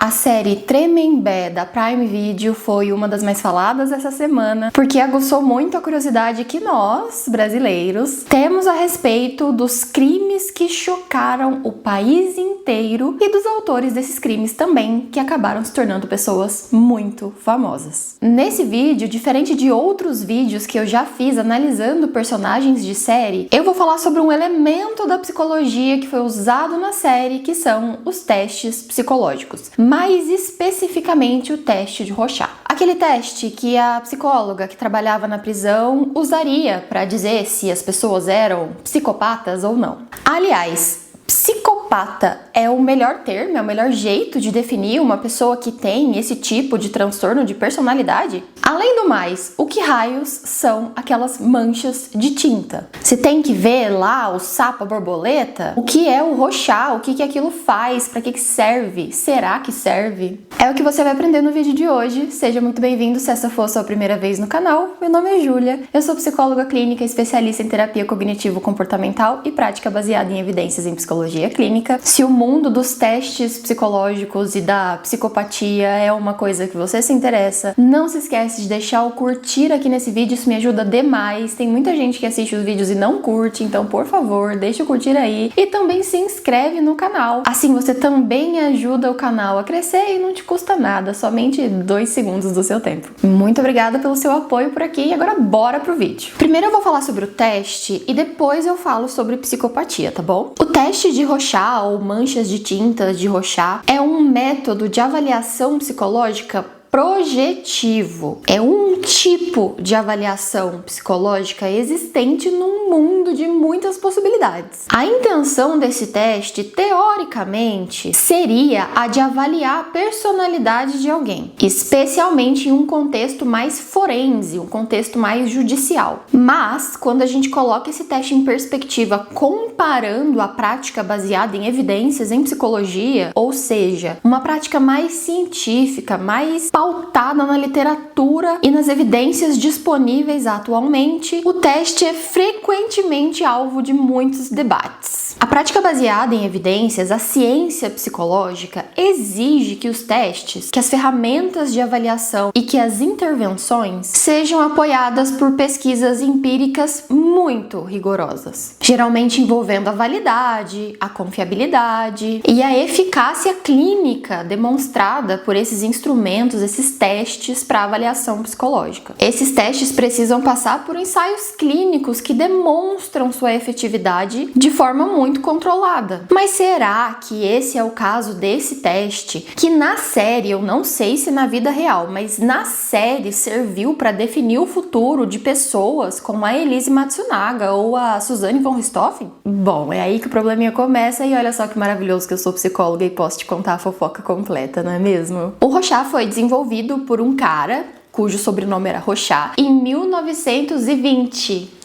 A série Tremembé da Prime Video foi uma das mais faladas essa semana, porque aguçou muito a curiosidade que nós, brasileiros, temos a respeito dos crimes que chocaram o país inteiro e dos autores desses crimes também, que acabaram se tornando pessoas muito famosas. Nesse vídeo, diferente de outros vídeos que eu já fiz analisando personagens de série, eu vou falar sobre um elemento da psicologia que foi usado na série, que são os testes psicológicos. Mais especificamente o teste de Rorschach. Aquele teste que a psicóloga que trabalhava na prisão usaria para dizer se as pessoas eram psicopatas ou não. Aliás, psicopata é o melhor termo, é o melhor jeito de definir uma pessoa que tem esse tipo de transtorno de personalidade? Além do mais, o que raios são aquelas manchas de tinta? Você tem que ver lá o sapo, a borboleta? O que é o Rorschach? O que aquilo faz? Para que serve? Será que serve? É o que você vai aprender no vídeo de hoje. Seja muito bem-vindo se essa for a sua primeira vez no canal. Meu nome é Júlia, eu sou psicóloga clínica, especialista em terapia cognitivo-comportamental e prática baseada em evidências em psicologia clínica. Se o mundo dos testes psicológicos e da psicopatia é uma coisa que você se interessa, não se esquece de deixar o curtir aqui nesse vídeo, isso me ajuda demais. Tem muita gente que assiste os vídeos e não curte, então por favor, deixa o curtir aí. E também se inscreve no canal. Assim você também ajuda o canal a crescer e não te custa nada, somente 2 segundos do seu tempo. Muito obrigada pelo seu apoio por aqui e agora bora pro vídeo. Primeiro eu vou falar sobre o teste e depois eu falo sobre psicopatia, tá bom? O teste de Rorschach ou manchas de tinta de Rorschach é um método de avaliação psicológica projetivo. É um tipo de avaliação psicológica existente num mundo de muitas possibilidades. A intenção desse teste, teoricamente, seria a de avaliar a personalidade de alguém, especialmente em um contexto mais forense, um contexto mais judicial. Mas, quando a gente coloca esse teste em perspectiva comparando a prática baseada em evidências em psicologia, ou seja, uma prática mais científica, mais pautada na literatura e nas evidências disponíveis atualmente, o teste é frequentemente alvo de muitos debates. A prática baseada em evidências, a ciência psicológica, exige que os testes, que as ferramentas de avaliação e que as intervenções sejam apoiadas por pesquisas empíricas muito rigorosas, geralmente envolvendo a validade, a confiabilidade e a eficácia clínica demonstrada por esses instrumentos, esses testes para avaliação psicológica. Esses testes precisam passar por ensaios clínicos que demonstram sua efetividade de forma muito controlada. Mas será que esse é o caso desse teste, que na série, eu não sei se na vida real, mas na série serviu para definir o futuro de pessoas como a Elise Matsunaga ou a Suzanne von Richthofen? Bom, é aí que o probleminha começa e olha só que maravilhoso que eu sou psicóloga e posso te contar a fofoca completa, não é mesmo? O Rorschach foi desenvolvido por um cara cujo sobrenome era Rorschach em 1920.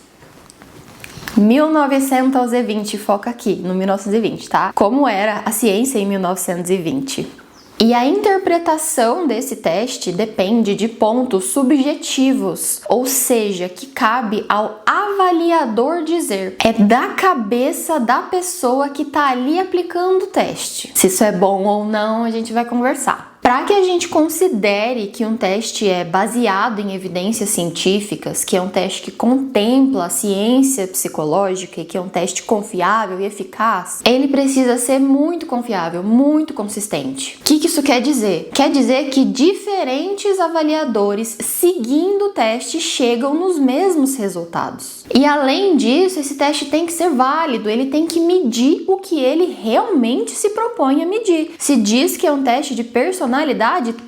1920, foca aqui no 1920, tá? Como era a ciência em 1920. E a interpretação desse teste depende de pontos subjetivos, ou seja, que cabe ao avaliador dizer. É da cabeça da pessoa que tá ali aplicando o teste. Se isso é bom ou não, a gente vai conversar. Para que a gente considere que um teste é baseado em evidências científicas, que é um teste que contempla a ciência psicológica e que é um teste confiável e eficaz, ele precisa ser muito confiável, muito consistente. O que isso quer dizer? Quer dizer que diferentes avaliadores seguindo o teste chegam nos mesmos resultados. E além disso, esse teste tem que ser válido, ele tem que medir o que ele realmente se propõe a medir. Se diz que é um teste de personalidade,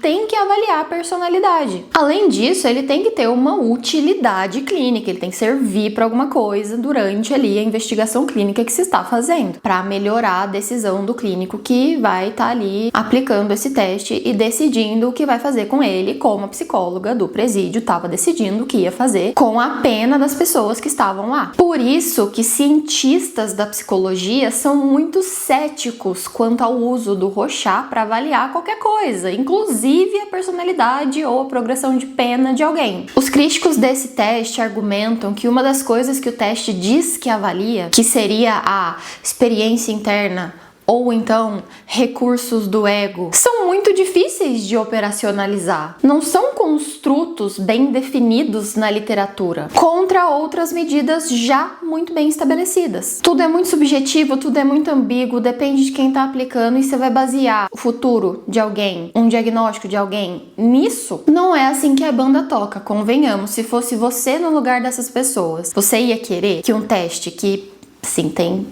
tem que avaliar a personalidade. Além disso, ele tem que ter uma utilidade clínica, ele tem que servir para alguma coisa durante ali a investigação clínica que se está fazendo, para melhorar a decisão do clínico que vai estar ali aplicando esse teste e decidindo o que vai fazer com ele, como a psicóloga do presídio estava decidindo o que ia fazer com a pena das pessoas que estavam lá. Por isso que cientistas da psicologia são muito céticos quanto ao uso do Rorschach para avaliar qualquer coisa, inclusive a personalidade ou a progressão de pena de alguém. Os críticos desse teste argumentam que uma das coisas que o teste diz que avalia, que seria a experiência interna ou então recursos do ego, são muito difíceis de operacionalizar. Não são construtos bem definidos na literatura, contra outras medidas já muito bem estabelecidas. Tudo é muito subjetivo, tudo é muito ambíguo, depende de quem está aplicando, e você vai basear o futuro de alguém, um diagnóstico de alguém nisso. Não é assim que a banda toca, convenhamos. Se fosse você no lugar dessas pessoas, você ia querer que um teste que, sim, tem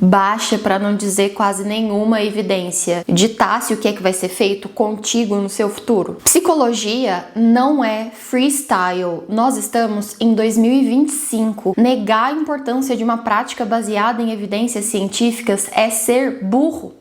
baixa, para não dizer quase nenhuma evidência, ditasse o que é que vai ser feito contigo no seu futuro? Psicologia não é freestyle. Nós estamos em 2025. Negar a importância de uma prática baseada em evidências científicas é ser burro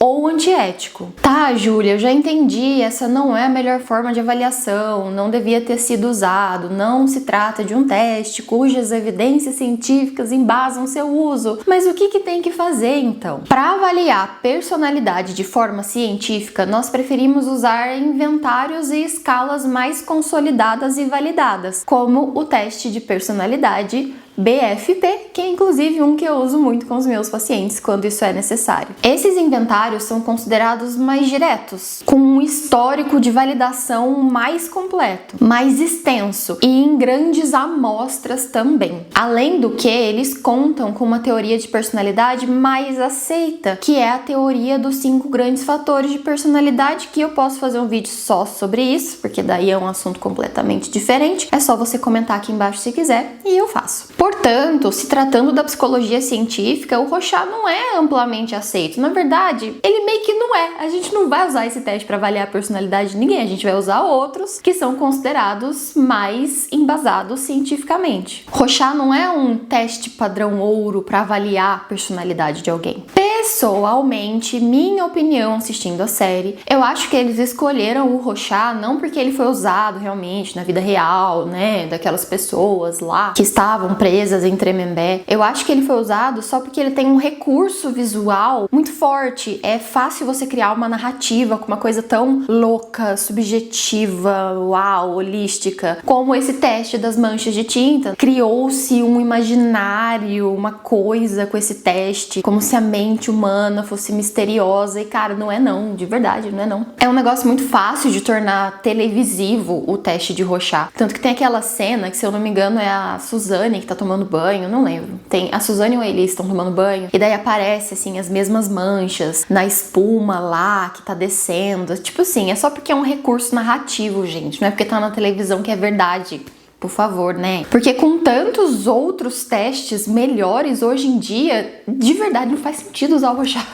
ou antiético. Tá, Júlia, eu já entendi, essa não é a melhor forma de avaliação, não devia ter sido usado, não se trata de um teste cujas evidências científicas embasam seu uso. Mas o que tem que fazer então? Para avaliar personalidade de forma científica, nós preferimos usar inventários e escalas mais consolidadas e validadas, como o teste de personalidade BFP, que é inclusive um que eu uso muito com os meus pacientes quando isso é necessário. Esses inventários são considerados mais diretos, com um histórico de validação mais completo, mais extenso e em grandes amostras também. Além do que, eles contam com uma teoria de personalidade mais aceita, que é a teoria dos 5 grandes fatores de personalidade, que eu posso fazer um vídeo só sobre isso, porque daí é um assunto completamente diferente. É só você comentar aqui embaixo se quiser e eu faço. Portanto, se tratando da psicologia científica, o Rorschach não é amplamente aceito. Na verdade, ele meio que não é. A gente não vai usar esse teste para avaliar a personalidade de ninguém, a gente vai usar outros que são considerados mais embasados cientificamente. Rorschach não é um teste padrão ouro para avaliar a personalidade de alguém. Pessoalmente, minha opinião assistindo a série, eu acho que eles escolheram o Rorschach não porque ele foi usado realmente na vida real, né, daquelas pessoas lá que estavam presas em Tremembé. Eu acho que ele foi usado só porque ele tem um recurso visual muito forte. É fácil você criar uma narrativa com uma coisa tão louca, subjetiva, uau, holística, como esse teste das manchas de tinta. Criou-se um imaginário, uma coisa com esse teste, como se a mente humana fosse misteriosa, e cara, não é não, de verdade, não é não. É um negócio muito fácil de tornar televisivo o teste de Rorschach. Tanto que tem aquela cena que, se eu não me engano, é a Suzane que tá tomando banho, não lembro. Tem a Suzane ou a Elise estão tomando banho, e daí aparece assim as mesmas manchas na espuma lá que tá descendo. Tipo assim, é só porque é um recurso narrativo, gente, não é porque tá na televisão que é verdade. Por favor, né? Porque com tantos outros testes melhores hoje em dia, de verdade não faz sentido usar o Rorschach.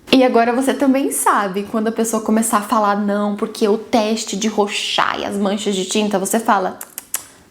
E agora você também sabe, quando a pessoa começar a falar não, porque o teste de Rorschach e as manchas de tinta, você fala,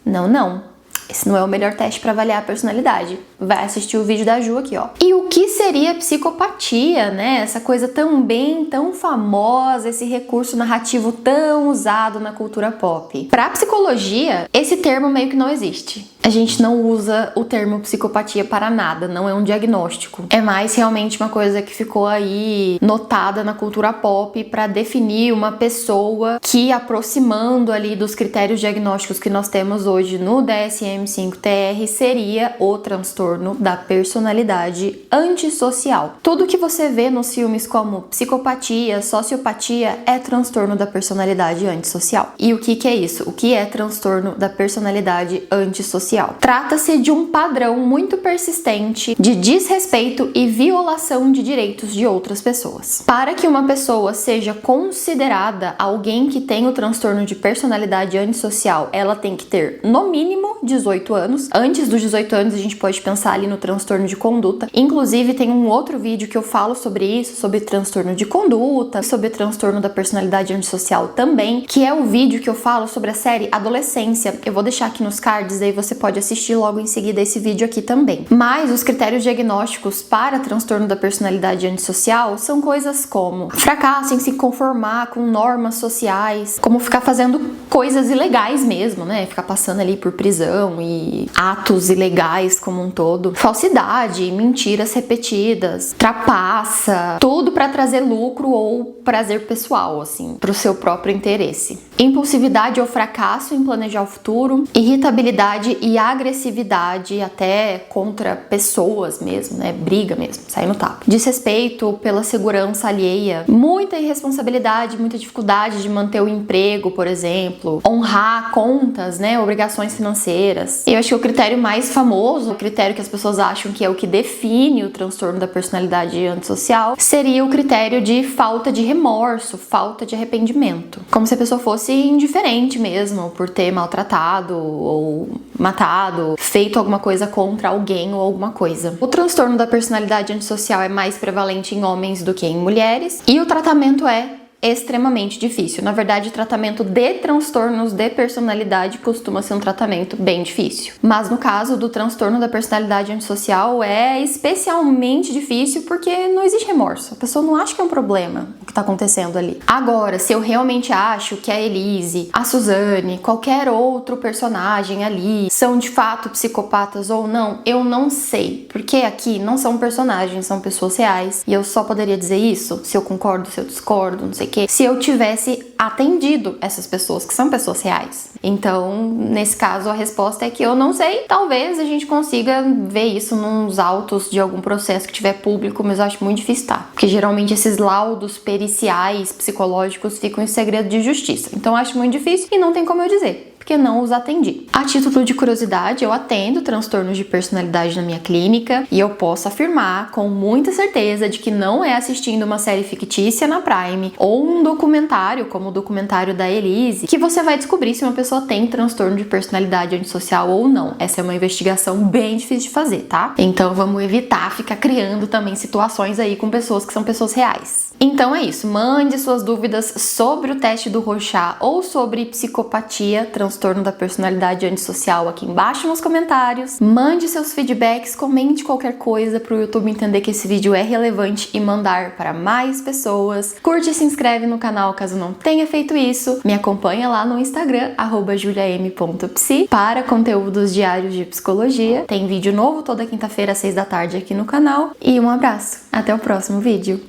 não. Esse não é o melhor teste para avaliar a personalidade. Vai assistir o vídeo da Ju aqui, ó. E o que seria psicopatia, né? Essa coisa também tão famosa, esse recurso narrativo tão usado na cultura pop. Para psicologia, esse termo meio que não existe. A gente não usa o termo psicopatia para nada, não é um diagnóstico. É mais realmente uma coisa que ficou aí notada na cultura pop para definir uma pessoa que, aproximando ali dos critérios diagnósticos que nós temos hoje no DSM-5-TR, seria o transtorno da personalidade antissocial. Tudo que você vê nos filmes como psicopatia, sociopatia é transtorno da personalidade antissocial. E o que é isso? O que é transtorno da personalidade antissocial? Trata-se de um padrão muito persistente de desrespeito e violação de direitos de outras pessoas. Para que uma pessoa seja considerada alguém que tem o transtorno de personalidade antissocial, ela tem que ter, no mínimo, 18 anos. Antes dos 18 anos, a gente pode pensar ali no transtorno de conduta. Inclusive, tem um outro vídeo que eu falo sobre isso, sobre transtorno de conduta, sobre transtorno da personalidade antissocial também, que é o vídeo que eu falo sobre a série Adolescência. Eu vou deixar aqui nos cards, aí você pode assistir logo em seguida esse vídeo aqui também. Mas os critérios diagnósticos para transtorno da personalidade antissocial são coisas como fracasso em se conformar com normas sociais, como ficar fazendo coisas ilegais mesmo, né? Ficar passando ali por prisão prostituição e atos ilegais como um todo, falsidade, mentiras repetidas, trapaça, tudo para trazer lucro ou prazer pessoal, assim, pro seu próprio interesse. Impulsividade ou fracasso em planejar o futuro, irritabilidade e agressividade até contra pessoas mesmo, né? Briga mesmo, sai no tapa. Desrespeito pela segurança alheia, muita irresponsabilidade, muita dificuldade de manter o emprego, por exemplo, honrar contas, né? Obrigações financeiras. Eu acho que o critério mais famoso, o critério que as pessoas acham que é o que define o transtorno da personalidade antissocial, seria o critério de falta de remorso, falta de arrependimento. Como se a pessoa fosse indiferente mesmo por ter maltratado ou matado, feito alguma coisa contra alguém ou alguma coisa. O transtorno da personalidade antissocial é mais prevalente em homens do que em mulheres e o tratamento é extremamente difícil. Na verdade, o tratamento de transtornos de personalidade costuma ser um tratamento bem difícil. Mas no caso do transtorno da personalidade antissocial é especialmente difícil porque não existe remorso. A pessoa não acha que é um problema o que tá acontecendo ali. Agora, se eu realmente acho que a Elise, a Suzane, qualquer outro personagem ali são de fato psicopatas ou não, eu não sei. Porque aqui não são personagens, são pessoas reais. E eu só poderia dizer isso se eu concordo, se eu discordo, não sei se eu tivesse atendido essas pessoas, que são pessoas reais. Então, nesse caso, a resposta é que eu não sei. Talvez a gente consiga ver isso nos autos de algum processo que tiver público, mas eu acho muito difícil, tá? Porque geralmente esses laudos periciais, psicológicos, ficam em segredo de justiça. Então, eu acho muito difícil e não tem como eu dizer, porque não os atendi. A título de curiosidade, eu atendo transtornos de personalidade na minha clínica e eu posso afirmar com muita certeza de que não é assistindo uma série fictícia na Prime ou um documentário, como o documentário da Elise, que você vai descobrir se uma pessoa tem transtorno de personalidade antissocial ou não. Essa é uma investigação bem difícil de fazer, tá? Então vamos evitar ficar criando também situações aí com pessoas que são pessoas reais. Então é isso, mande suas dúvidas sobre o teste do Rorschach ou sobre psicopatia, transtorno da personalidade antissocial aqui embaixo nos comentários. Mande seus feedbacks, comente qualquer coisa para o YouTube entender que esse vídeo é relevante e mandar para mais pessoas. Curte e se inscreve no canal caso não tenha feito isso. Me acompanha lá no Instagram, @juliam.psi, para conteúdos diários de psicologia. Tem vídeo novo toda quinta-feira às 6 da tarde aqui no canal. E um abraço, até o próximo vídeo.